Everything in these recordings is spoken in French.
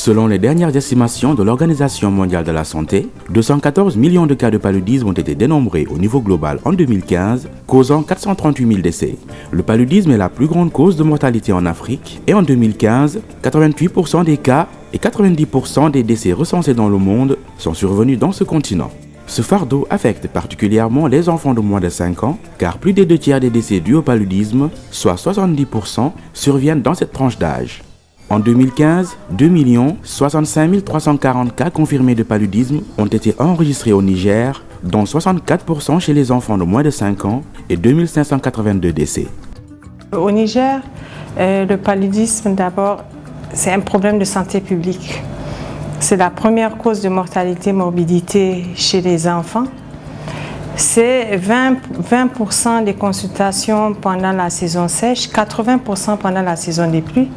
Selon les dernières estimations de l'Organisation mondiale de la santé, 214 millions de cas de paludisme ont été dénombrés au niveau global en 2015, causant 438 000 décès. Le paludisme est la plus grande cause de mortalité en Afrique et en 2015, 88% des cas et 90% des décès recensés dans le monde sont survenus dans ce continent. Ce fardeau affecte particulièrement les enfants de moins de 5 ans, car plus des 2 tiers des décès dus au paludisme, soit 70%, surviennent dans cette tranche d'âge. En 2015, 2 65 340 cas confirmés de paludisme ont été enregistrés au Niger, dont 64% chez les enfants de moins de 5 ans et 2582 décès. Au Niger, le paludisme, d'abord, c'est un problème de santé publique. C'est la première cause de mortalité et morbidité chez les enfants. C'est 20% des consultations pendant la saison sèche, 80% pendant la saison des pluies.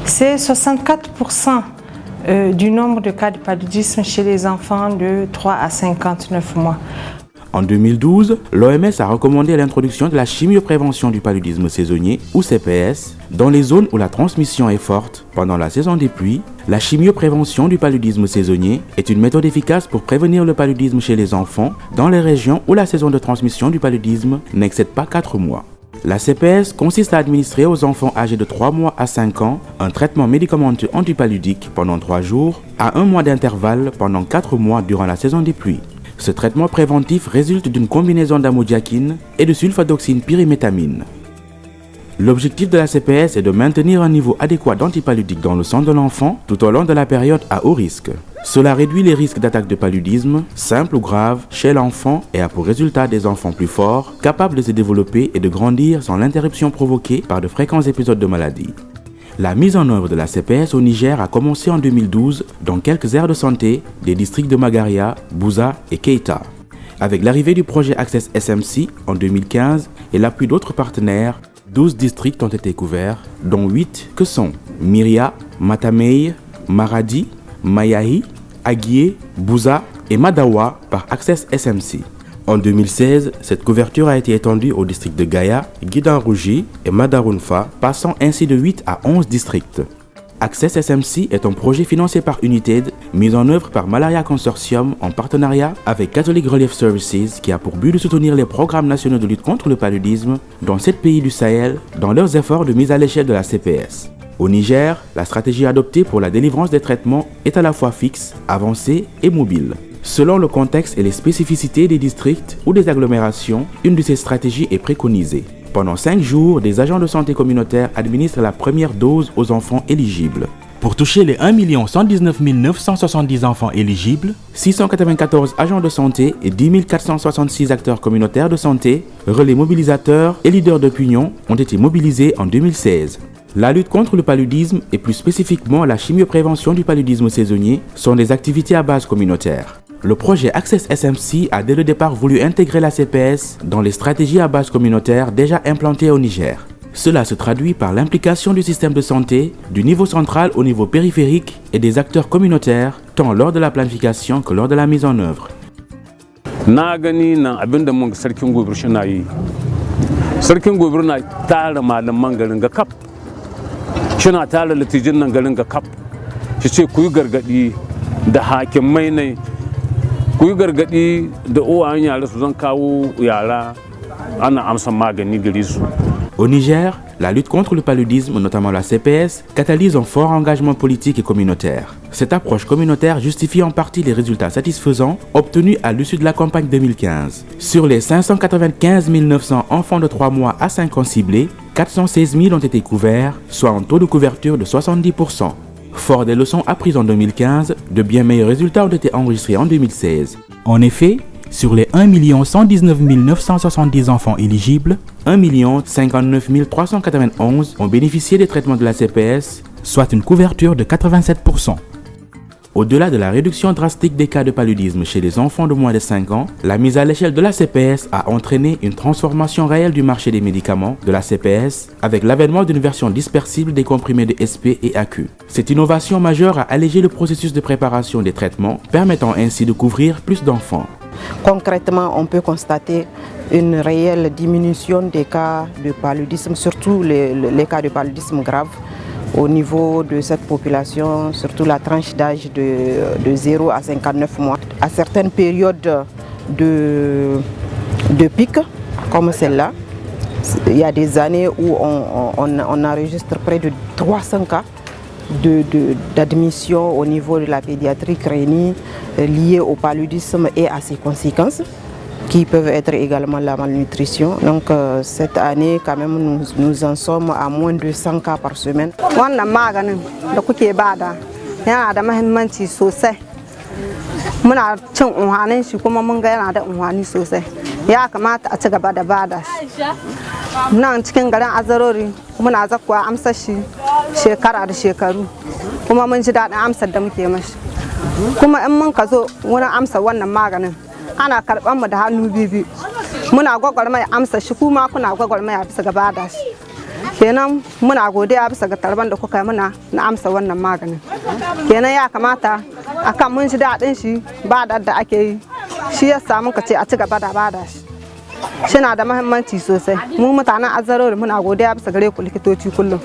C'est 64% du nombre de cas de paludisme chez les enfants de 3 à 59 mois. En 2012, l'OMS a recommandé l'introduction de la chimioprévention du paludisme saisonnier, ou CPS, dans les zones où la transmission est forte pendant la saison des pluies. La chimioprévention du paludisme saisonnier est une méthode efficace pour prévenir le paludisme chez les enfants dans les régions où la saison de transmission du paludisme n'excède pas 4 mois. La CPS consiste à administrer aux enfants âgés de 3 mois à 5 ans un traitement médicamenteux antipaludique pendant 3 jours à 1 mois d'intervalle pendant 4 mois durant la saison des pluies. Ce traitement préventif résulte d'une combinaison d'amodiaquine et de sulfadoxine pyrimétamine. L'objectif de la CPS est de maintenir un niveau adéquat d'antipaludique dans le sang de l'enfant tout au long de la période à haut risque. Cela réduit les risques d'attaque de paludisme, simple ou grave, chez l'enfant et a pour résultat des enfants plus forts, capables de se développer et de grandir sans l'interruption provoquée par de fréquents épisodes de maladie. La mise en œuvre de la CPS au Niger a commencé en 2012 dans quelques aires de santé des districts de Magaria, Bouza et Keita. Avec l'arrivée du projet Access SMC en 2015 et l'appui d'autres partenaires, 12 districts ont été couverts, dont 8 que sont Myria, Matamei, Maradi, Mayahi, Aguié, Bouza et Madawa par Access SMC. En 2016, cette couverture a été étendue aux districts de Gaya, Guidan-Rougi et Madarunfa, passant ainsi de 8 à 11 districts. Access SMC est un projet financé par United, mis en œuvre par Malaria Consortium en partenariat avec Catholic Relief Services, qui a pour but de soutenir les programmes nationaux de lutte contre le paludisme dans 7 pays du Sahel dans leurs efforts de mise à l'échelle de la CPS. Au Niger, la stratégie adoptée pour la délivrance des traitements est à la fois fixe, avancée et mobile. Selon le contexte et les spécificités des districts ou des agglomérations, une de ces stratégies est préconisée. Pendant 5 jours, des agents de santé communautaire administrent la première dose aux enfants éligibles. Pour toucher les 1 119 970 enfants éligibles, 694 agents de santé et 10 466 acteurs communautaires de santé, relais mobilisateurs et leaders d'opinion ont été mobilisés en 2016. La lutte contre le paludisme et plus spécifiquement la chimioprévention du paludisme saisonnier sont des activités à base communautaire. Le projet Access SMC a dès le départ voulu intégrer la CPS dans les stratégies à base communautaire déjà implantées au Niger. Cela se traduit par l'implication du système de santé, du niveau central au niveau périphérique et des acteurs communautaires, tant lors de la planification que lors de la mise en œuvre. Au Niger, la lutte contre le paludisme, notamment la CPS, catalyse un fort engagement politique et communautaire. Cette approche communautaire justifie en partie les résultats satisfaisants obtenus à l'issue de la campagne 2015. Sur les 595 900 enfants de 3 mois à 5 ans ciblés, 416 000 ont été couverts, soit un taux de couverture de 70%. Fort des leçons apprises en 2015, de bien meilleurs résultats ont été enregistrés en 2016. En effet, sur les 1 119 970 enfants éligibles, 1 59 391 ont bénéficié des traitements de la CPS, soit une couverture de 87%. Au-delà de la réduction drastique des cas de paludisme chez les enfants de moins de 5 ans, la mise à l'échelle de la CPS a entraîné une transformation réelle du marché des médicaments de la CPS avec l'avènement d'une version dispersible des comprimés de SP et AQ. Cette innovation majeure a allégé le processus de préparation des traitements, permettant ainsi de couvrir plus d'enfants. Concrètement, on peut constater une réelle diminution des cas de paludisme, surtout les cas de paludisme grave, au niveau de cette population, surtout la tranche d'âge de 0 à 59 mois. À certaines périodes de pic, comme celle-là, il y a des années où on enregistre près de 300 cas d'admission au niveau de la pédiatrie crénie liée au paludisme et à ses conséquences, qui peuvent être également la malnutrition. Donc cette année, quand même, nous en sommes à moins de 100 cas par semaine. Wannan maganin da kuke bada yana da muhimmanci sosai. Muna cin unhanin shi kuma mun ga yana da unhani sosai. Ya kamata a ci gaba da bada shi. Nan cikin garin Azarori muna zakkuwa amsar shi shekara da shekaru. Kuma mun ji daɗin amsar da muke mashi. Kuma in mun ka zo wurin amsa wannan maganin ana karɓar mu da hannu bibi. Muna gwagwarmaya amsa shi kuma kuna gwagwarmaya bisa ga bada shi. Kenan muna godiya bisa ga tarban da kuka yi muna na amsa wannan maganin. Kenan ya kamata akan mun ji daɗin shi bada da ake yi shi ya samu ka ce a ci gaba da bada shi. Shi na da muhimmanci sosai. Mu mutanen Azarori muna godiya bisa gare ku likitoci kullum.